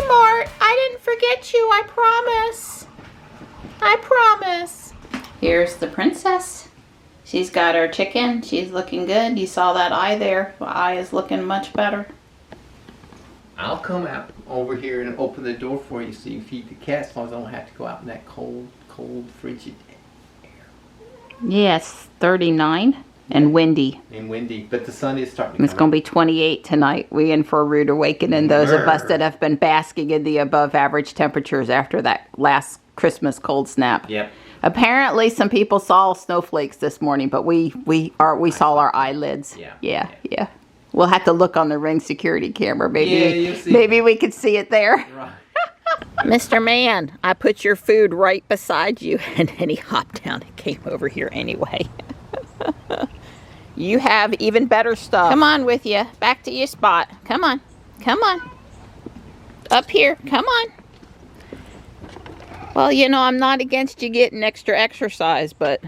Mart, I didn't forget you, I promise. I promise. Here's the princess. She's got her chicken. She's looking good. You saw that eye there. The eye is looking much better. I'll come out over here and open the door for you so you can feed the cats so I don't have to go out in that cold, frigid air. Yes, 39 and windy. And windy, but the sun is starting to It's going to be 28 tonight. We in for a rude awakening, those of us that have been basking in the above average temperatures after that last Christmas cold snap. Yep. Apparently some people saw snowflakes this morning, but we saw our eyelids. Yeah. We'll have to look on the Ring security camera. Maybe we could see it there. Right. Mr. Man, I put your food right beside you, and then he hopped down and came over here anyway. You have even better stuff. Come on with you. Back to your spot. Come on. Come on. Up here. Come on. Well, you know, I'm not against you getting extra exercise, but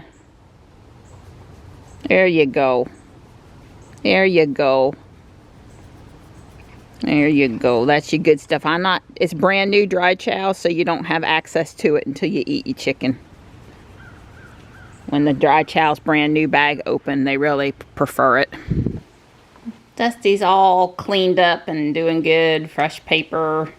there you go. There you go. There you go. That's your good stuff. It's brand new dry chow, so you don't have access to it until you eat your chicken. When the dry chow's brand new bag open, they really prefer it. Dusty's all cleaned up and doing good. Fresh paper.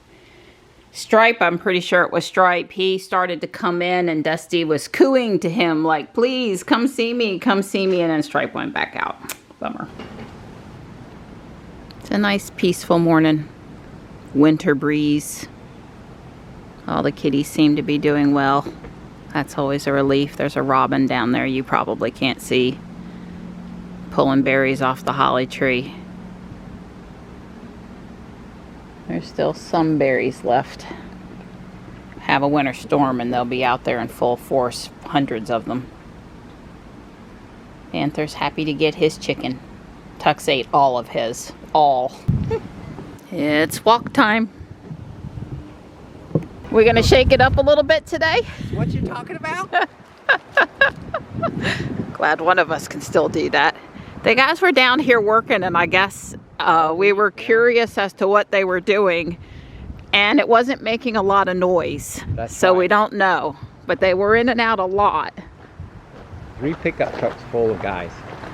Stripe, I'm pretty sure it was Stripe. He started to come in and Dusty was cooing to him like, please come see me, come see me. And then Stripe went back out. Bummer. It's a nice peaceful morning. Winter breeze. All the kitties seem to be doing well. That's always a relief. There's a robin down there you probably can't see, pulling berries off the holly tree. There's still some berries left. Have a winter storm and they'll be out there in full force, hundreds of them. Panther's happy to get his chicken. Tux ate all of his. All. It's walk time. We're gonna shake it up a little bit today. What you talking about? Glad one of us can still do that. The guys were down here working, and I guess we were curious as to what they were doing, and it wasn't making a lot of noise. So we don't know, but they were in and out a lot. 3 pickup trucks full of guys.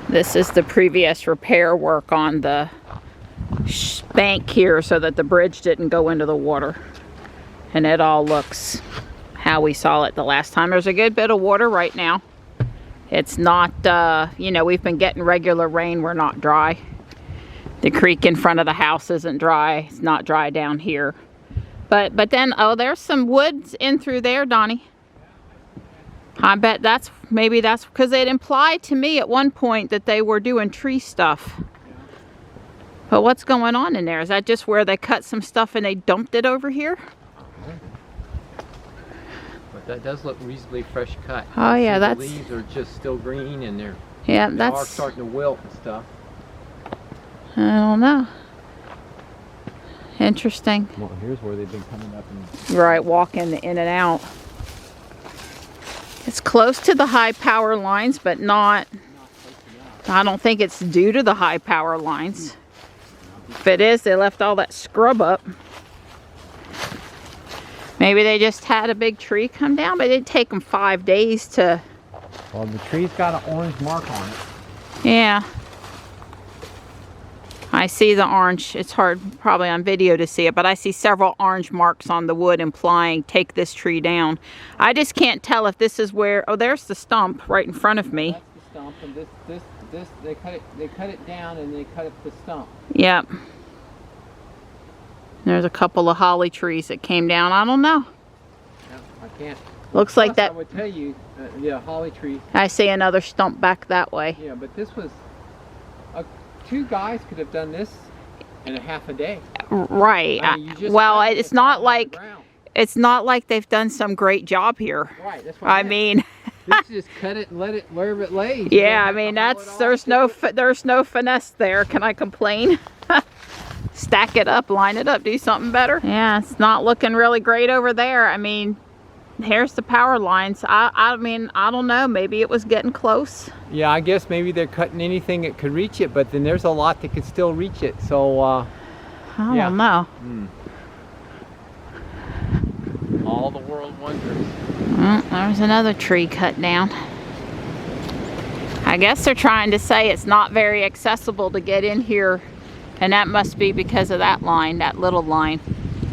This is the previous repair work on the bank here so that the bridge didn't go into the water. And it all looks how we saw it the last time. There's a good bit of water right now. It's not, you know, we've been getting regular rain. We're not dry. The creek in front of the house isn't dry. It's not dry down here. But then, oh, there's some woods in through there, Donnie. I bet maybe that's because it implied to me at one point that they were doing tree stuff. But what's going on in there? Is that just where they cut some stuff and they dumped it over here? But that does look reasonably fresh cut. Oh yeah, the leaves are just still green and they are starting to wilt and stuff. I don't know. Interesting. Well, here's where they've been coming up and right, walking in and out. It's close to the high power lines, but not I don't think it's due to the high power lines. If it is, they left all that scrub up. Maybe they just had a big tree come down, but it did take them 5 days to... Well, the tree's got an orange mark on it. Yeah. I see the orange. It's hard probably on video to see it, but I see several orange marks on the wood implying take this tree down. I just can't tell if this is where... Oh, there's the stump right in front of me. That's the stump, and this they cut it down and they cut up the stump. Yep. There's a couple of holly trees that came down. I don't know. No, I can't. Looks like that. I would tell you, yeah, holly tree. I see another stump back that way. Yeah, but this was, 2 guys could have done this in a half a day. Right. I mean, well, it's not like they've done some great job here. Right. That's what I mean. This just cut it and let it wherever it lays. Yeah, I mean there's no finesse there. Can I complain? Stack it up, line it up, do something better. Yeah, it's not looking really great over there. I mean, here's the power lines. I mean, I don't know. Maybe it was getting close. Yeah, I guess maybe they're cutting anything that could reach it, but then there's a lot that could still reach it. So, I don't know. the world wonders. Well, there's another tree cut down. I guess they're trying to say it's not very accessible to get in here, and that must be because of that line, that little line.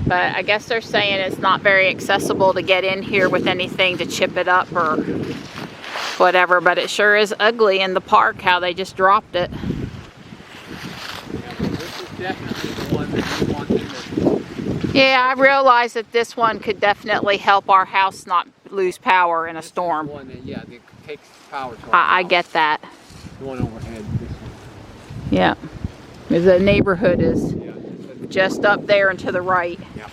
But I guess they're saying it's not very accessible to get in here with anything to chip it up or whatever, but it sure is ugly in the park how they just dropped it. Yeah, this is definitely the one that you want to. Yeah, I realize that this one could definitely help our house not lose power in a storm. One that, yeah, that takes power to our I house. get that. The one overhead, this one. Yeah. The neighborhood is Yeah, just up there and to the right. yeah.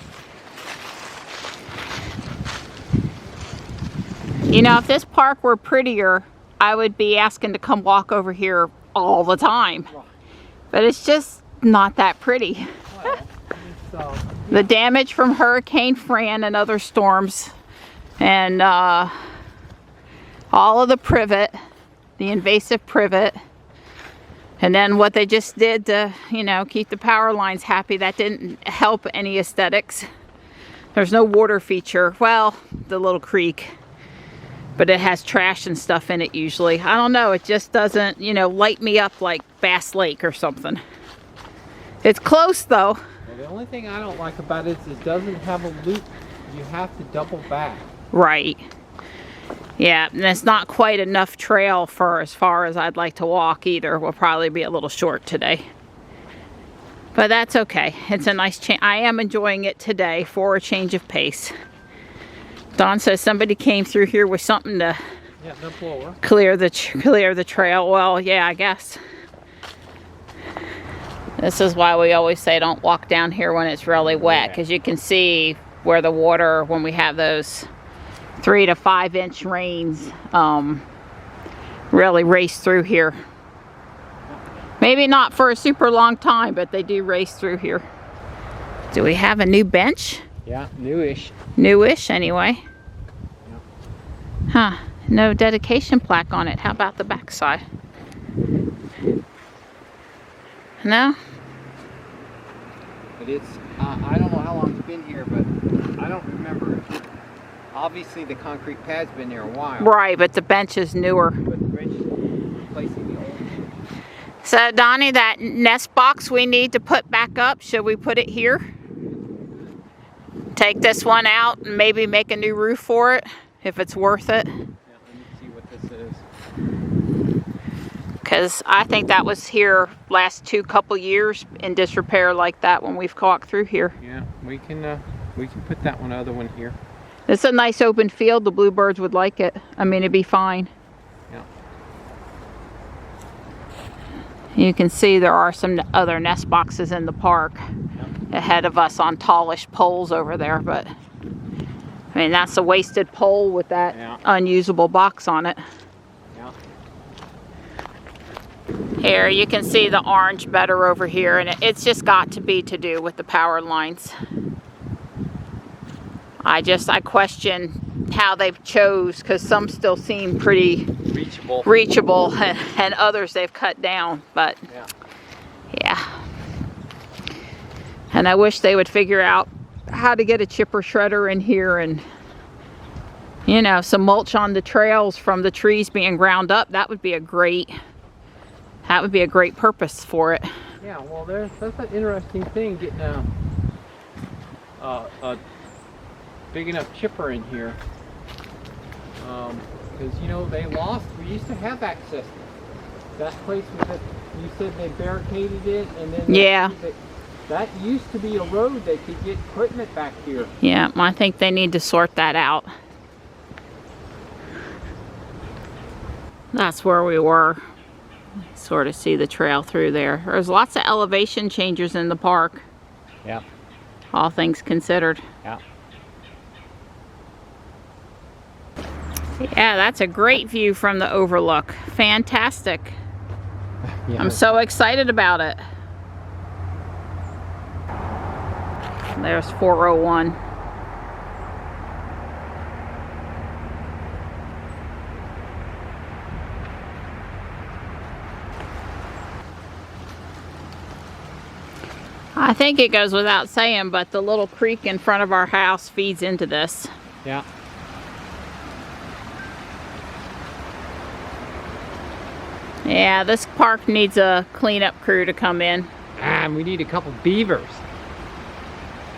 You know, if this park were prettier, I would be asking to come walk over here all the time. But it's just not that pretty. Well, The damage from Hurricane Fran and other storms, and all of the privet, the invasive privet, and then what they just did to, you know, keep the power lines happy, that didn't help any aesthetics. There's no water feature. Well, the little creek, but it has trash and stuff in it usually. I don't know, it just doesn't, you know, light me up like Bass Lake or something. It's close though. Well, the only thing I don't like about it is it doesn't have a loop. You have to double back. Right. Yeah, and it's not quite enough trail for as far as I'd like to walk either. We'll probably be a little short today. But that's okay. It's a nice change. I am enjoying it today for a change of pace. Don says somebody came through here with something to Yeah, no blower. clear the trail. Well, yeah, I guess. This is why we always say don't walk down here when it's really wet, because you can see where the water, when we have those 3 to 5 inch rains, really race through here. Maybe not for a super long time, but they do race through here. Do we have a new bench? Yeah, newish. Newish anyway. Huh, no dedication plaque on it. How about the back side? No? But it's, I don't know how long it's been here, but I don't remember. Obviously the concrete pad's been there a while. Right, but the bench is newer. But the bench is replacing the old. So Donnie, that nest box we need to put back up, should we put it here? Take this one out and maybe make a new roof for it, if it's worth it. Yeah, let me see what this is. Because I think that was here last couple years in disrepair like that when we've walked through here. Yeah, we can put that other one here. It's a nice open field. The bluebirds would like it. I mean, it'd be fine. Yeah. You can see there are some other nest boxes in the park ahead of us on tallish poles over there, but I mean, that's a wasted pole with that unusable box on it. Yeah. Here, you can see the orange better over here, and it's just got to be to do with the power lines. I question how they've chose, because some still seem pretty reachable and others they've cut down, but yeah. And I wish they would figure out how to get a chipper shredder in here and, you know, some mulch on the trails from the trees being ground up. That would be a great purpose for it. Yeah, well, that's an interesting thing, getting a big enough chipper in here. Because, you know, we used to have access. That place you said they barricaded it, and then that used to be a road that could get equipment back here. Yeah, I think they need to sort that out. That's where we were. Sort of see the trail through there. There's lots of elevation changes in the park. Yeah. All things considered. Yeah. Yeah, that's a great view from the overlook. Fantastic. Yeah. I'm so excited about it. There's 401. I think it goes without saying, but the little creek in front of our house feeds into this. Yeah. Yeah, this park needs a cleanup crew to come in. And we need a couple beavers.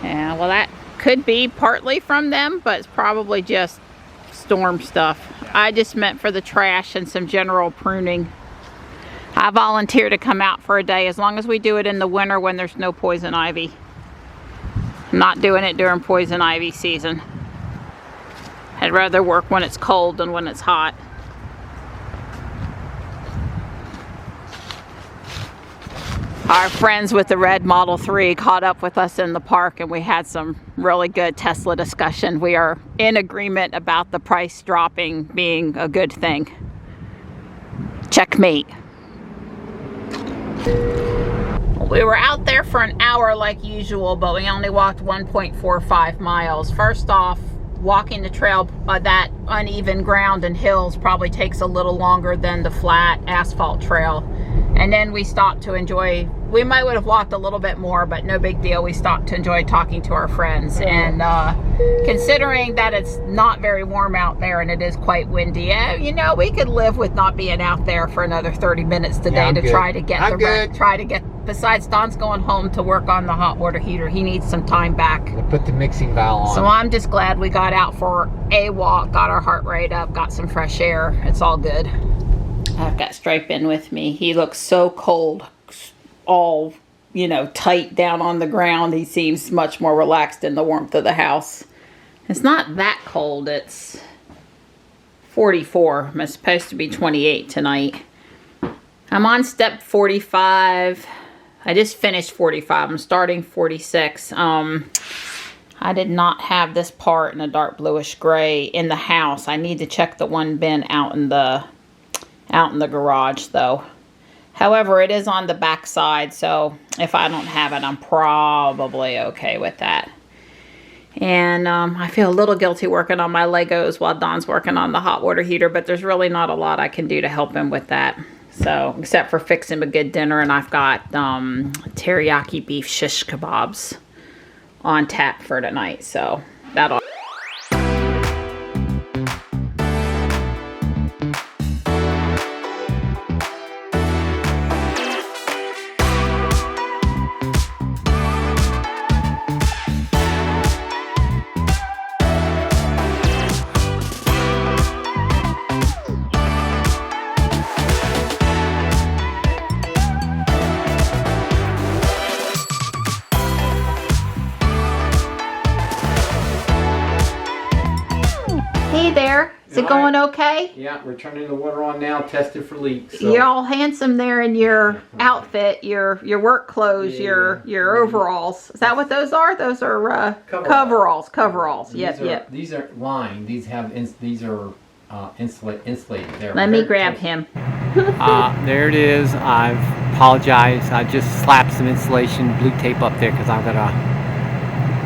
Yeah, well, that could be partly from them, but it's probably just storm stuff. Yeah. I just meant for the trash and some general pruning. I volunteer to come out for a day as long as we do it in the winter when there's no poison ivy. I'm not doing it during poison ivy season. I'd rather work when it's cold than when it's hot. Our friends with the red Model 3 caught up with us in the park and we had some really good Tesla discussion. We are in agreement about the price dropping being a good thing. Checkmate. We were out there for an hour like usual, but we only walked 1.45 miles. First off, walking the trail, that uneven ground and hills probably takes a little longer than the flat asphalt trail. And then we stopped to enjoy, we might would have walked a little bit more, but no big deal. We stopped to enjoy talking to our friends. And considering that it's not very warm out there and it is quite windy, you know, we could live with not being out there for another 30 minutes today to try to get besides Don's going home to work on the hot water heater. He needs some time back. To put the mixing valve on. So I'm just glad we got out for a walk, got our heart rate up, got some fresh air. It's all good. I've got Stripe in with me. He looks so cold, all, you know, tight down on the ground. He seems much more relaxed in the warmth of the house. It's not that cold. It's 44. It's supposed to be 28 tonight. I'm on step 45. I just finished 45. I'm starting 46. I did not have this part in a dark bluish gray in the house. I need to check the one bin out in the garage though. However, it is on the back side, so if I don't have it, I'm probably okay with that. And I feel a little guilty working on my Legos while Don's working on the hot water heater, but there's really not a lot I can do to help him with that. So, except for fix him a good dinner, and I've got teriyaki beef shish kebabs on tap for tonight, so that'll... Hey there, is it going okay? Yeah, we're turning the water on now, tested for leaks. So. You're all handsome there in your outfit, your work clothes, your overalls. Is that what those are? Those are coveralls. Yep. These are lined. These have these are insulated. There. Let me grab him. There it is. I apologize. I just slapped some insulation blue tape up there because I'm gonna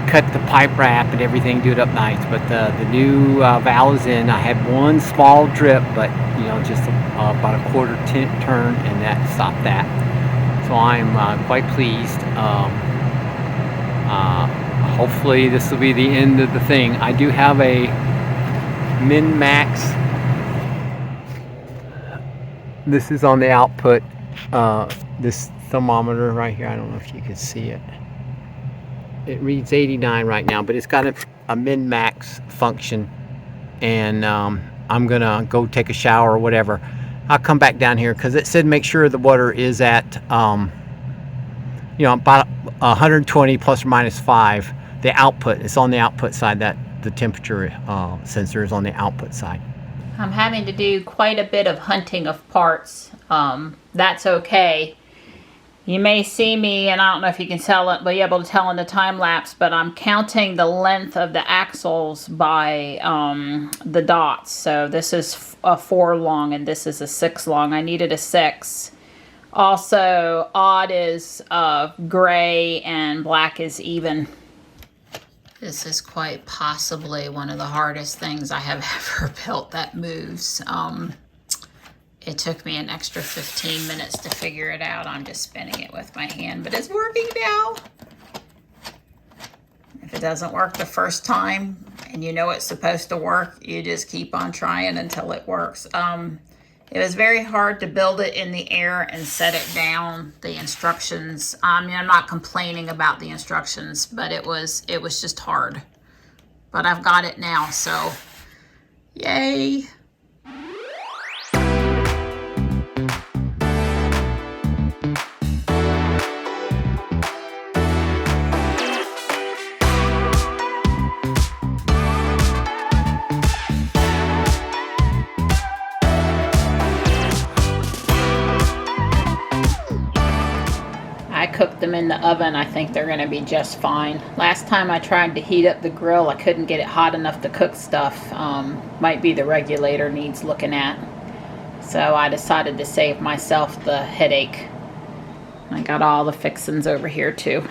cut the pipe wrap and everything, do it up nice. But the new valve is in. I had one small drip, but you know, just about a quarter turn, and that stopped that. So I'm quite pleased. Hopefully this will be the end of the thing. I do have a min-max. This is on the output. This thermometer right here. I don't know if you can see it. It reads 89 right now, but it's got a min-max function, and I'm gonna go take a shower or whatever. I'll come back down here because it said make sure the water is at you know, about 120 plus or minus 5. The output, it's on the output side, that the temperature sensor is on the output side. I'm having to do quite a bit of hunting of parts. That's okay. You may see me, and I don't know if you can be able to tell in the time lapse, but I'm counting the length of the axles by the dots. So this is a 4 long, and this is a 6 long. I needed a 6. Also, odd is gray, and black is even. This is quite possibly one of the hardest things I have ever built that moves. It took me an extra 15 minutes to figure it out. I'm just spinning it with my hand, but it's working now. If it doesn't work the first time, and you know it's supposed to work, you just keep on trying until it works. It was very hard to build it in the air and set it down. The instructions, I'm not complaining about the instructions, but it was just hard. But I've got it now, so yay. I cooked them in the oven. I think they're gonna be just fine. Last time I tried to heat up the grill, I couldn't get it hot enough to cook stuff. Might be the regulator needs looking at. So I decided to save myself the headache. I got all the fixings over here too.